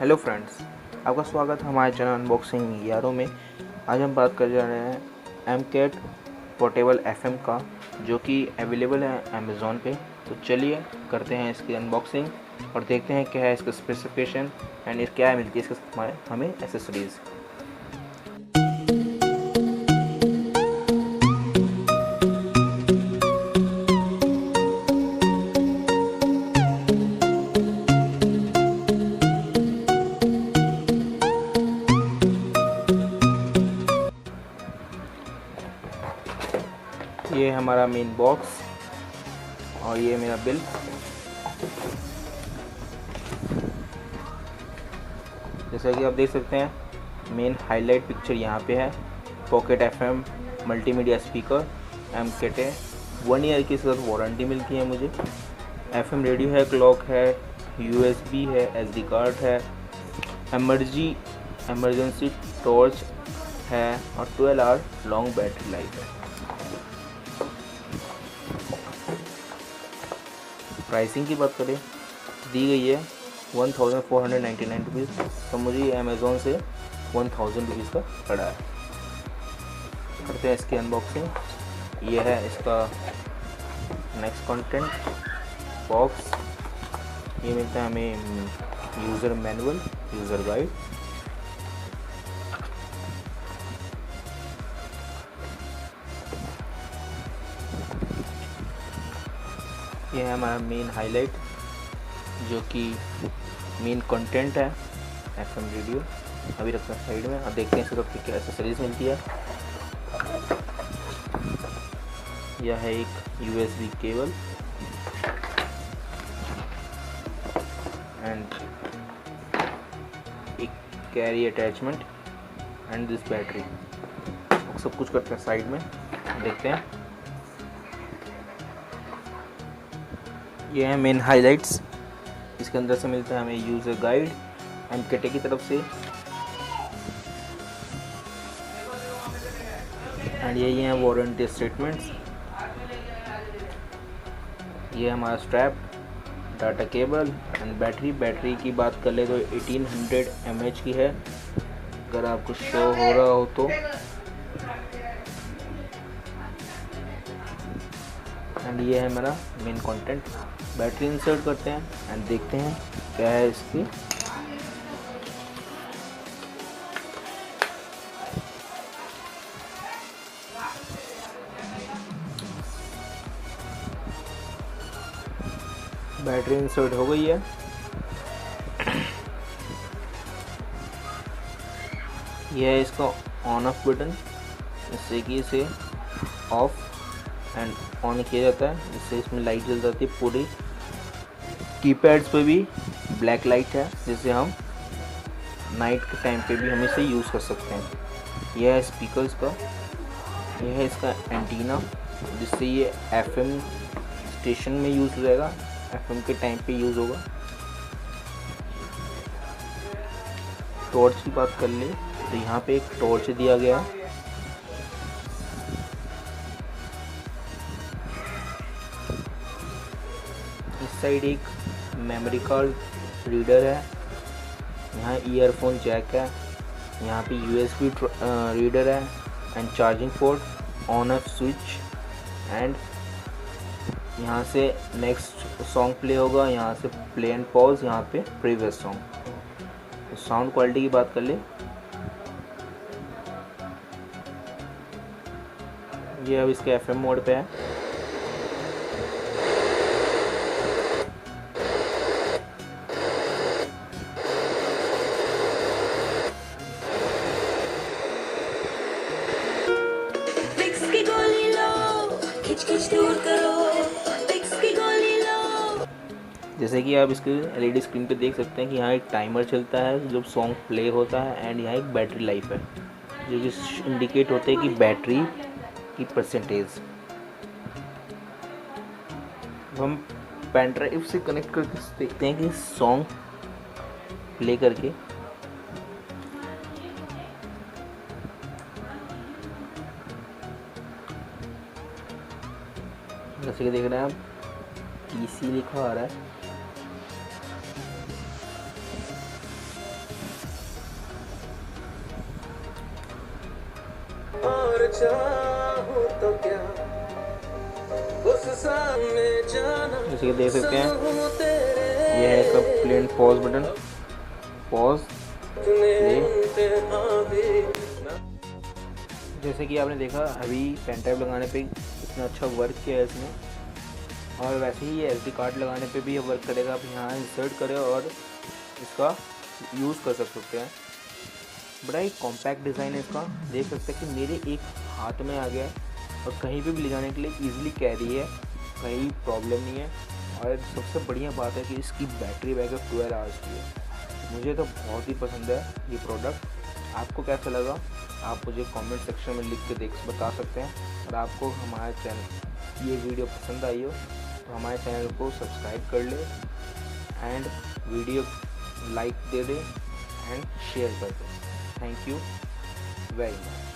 Hello friends, आपका स्वागत है हमारे चैनल अनबॉक्सिंग यारों में। आज हम बात कर जा रहे हैं एमकेट पोर्टेबल एफएम का, जो कि अवेलेबल है अमेज़ॉन पे। तो चलिए करते हैं इसकी अनबॉक्सिंग और देखते हैं क्या है इसका स्पेसिफिकेशन एंड क्या मिलती है इसके हमें एसेसरीज़। ये है हमारा मेन बॉक्स और ये मेरा बिल। जैसा कि आप देख सकते हैं, मेन हाईलाइट पिक्चर यहाँ पे है। Pocket FM multimedia speaker AMCAT है। 1 ईयर की इसके साथ वारंटी मिलती है मुझे। एफएम रेडियो है, क्लॉक है, यूएसबी है, एसडी कार्ड है, इमरजेंसी टॉर्च है और 12 आवर लॉन्ग बैटरी लाइफ है। प्राइसिंग की बात करें, दी गई है 1499 रुपीज़, तो मुझे अमेज़ॉन से 1000 रुपीज़ का पड़ा है। करते हैं इसकी अनबॉक्सिंग। ये है इसका नेक्स्ट कंटेंट बॉक्स। ये मिलता है हमें यूज़र मैनुअल, यूज़र गाइड। ये है हमारा मेन हाईलाइट, जो कि मेन कंटेंट है एफएम रेडियो। अभी रखते हैं साइड में और देखते हैं इसको क्या एसेसरीज मिलती है। यह है एक यूएसबी केबल एंड एक carry attachment and this battery. सब कुछ करते हैं साइड में, देखते हैं। ये है मेन हाइलाइट्स। इसके अंदर से मिलता है हमें यूज़र गाइड एमकेट की तरफ से, एंड ये हैं वारंटी स्टेटमेंट्स। ये हमारा strap, data cable and battery की बात कर ले तो 1800 mAh की है, अगर आपको शो हो रहा हो तो। एंड ये है मेरा मेन कंटेंट। बैटरी इंसर्ट करते हैं एंड देखते हैं क्या है इसकी। बैटरी इंसर्ट हो गई है। यह है इसका ऑन ऑफ बटन, जिससे कि इसे ऑफ एंड ऑन किया जाता है, जिससे इसमें लाइट जल जाती है पूरी। कीपैड्स पे भी ब्लैक लाइट है, जिससे हम नाइट के टाइम पे भी हम इसे यूज़ कर सकते हैं। यह है स्पीकर्स का, यह है इसका एंटीना, जिससे ये एफएम स्टेशन में यूज़ हो जाएगा, एफएम के टाइम पे यूज़ होगा। टॉर्च की बात कर ले तो यहाँ पे एक टॉर्च दिया गया है। इस साइड एक मेमोरी कार्ड रीडर है, यहाँ ईयरफोन जैक है, यहाँ पे यूएसबी रीडर है and charging port, on off switch, and यहाँ से नेक्स्ट सॉन्ग प्ले होगा, यहाँ से प्ले एंड पॉज, यहाँ पे प्रीवियस सॉन्ग। तो साउंड क्वालिटी की बात कर ले, ये अब इसके एफएम मोड पे है। जैसे कि आप इसके एलईडी स्क्रीन पे देख सकते हैं कि यहाँ एक टाइमर चलता है जब सॉन्ग प्ले होता है, एंड यहाँ एक बैटरी लाइफ है, जो कि इंडिकेट होते हैं कि बैटरी की परसेंटेज। हम पेन ड्राइव से कनेक्ट करके देखते हैं कि सॉन्ग प्ले करके जैसे कि देख रहे हैं आप, पीसी लिखा आ रहा है। अगर चाहूं तो क्या उस सामने जाना, जैसे कि देख सकते हैं ये है इसका plain pause button, pause play. जैसे कि आपने देखा अभी पेन ड्राइव लगाने पे इतना अच्छा वर्क किया है इसने, और वैसे ही ये SD कार्ड लगाने पे भी ये वर्क करेगा। आप यहाँ इंसर्ट करें और इसका यूज़ कर सकते हैं। बड़ा ही कॉम्पैक्ट डिज़ाइन है इसका, देख सकते हैं कि मेरे एक हाथ में आ गया है और कहीं पे भी ले जाने के लिए इजीली कैरी है, कहीं प्रॉब्लम नहीं है। और सबसे बढ़िया बात है कि इसकी बैटरी बैकअप 12 आवर्स की है। मुझे तो बहुत ही पसंद है ये प्रोडक्ट। आपको कैसा लगा आप मुझे कमेंट सेक्शन में लिख के बता सकते हैं। और आपको हमारे चैनल ये वीडियो पसंद आई हो तो हमारे चैनल को सब्सक्राइब कर ले एंड वीडियो लाइक दे दे एंड शेयर कर दे। Thank you very much.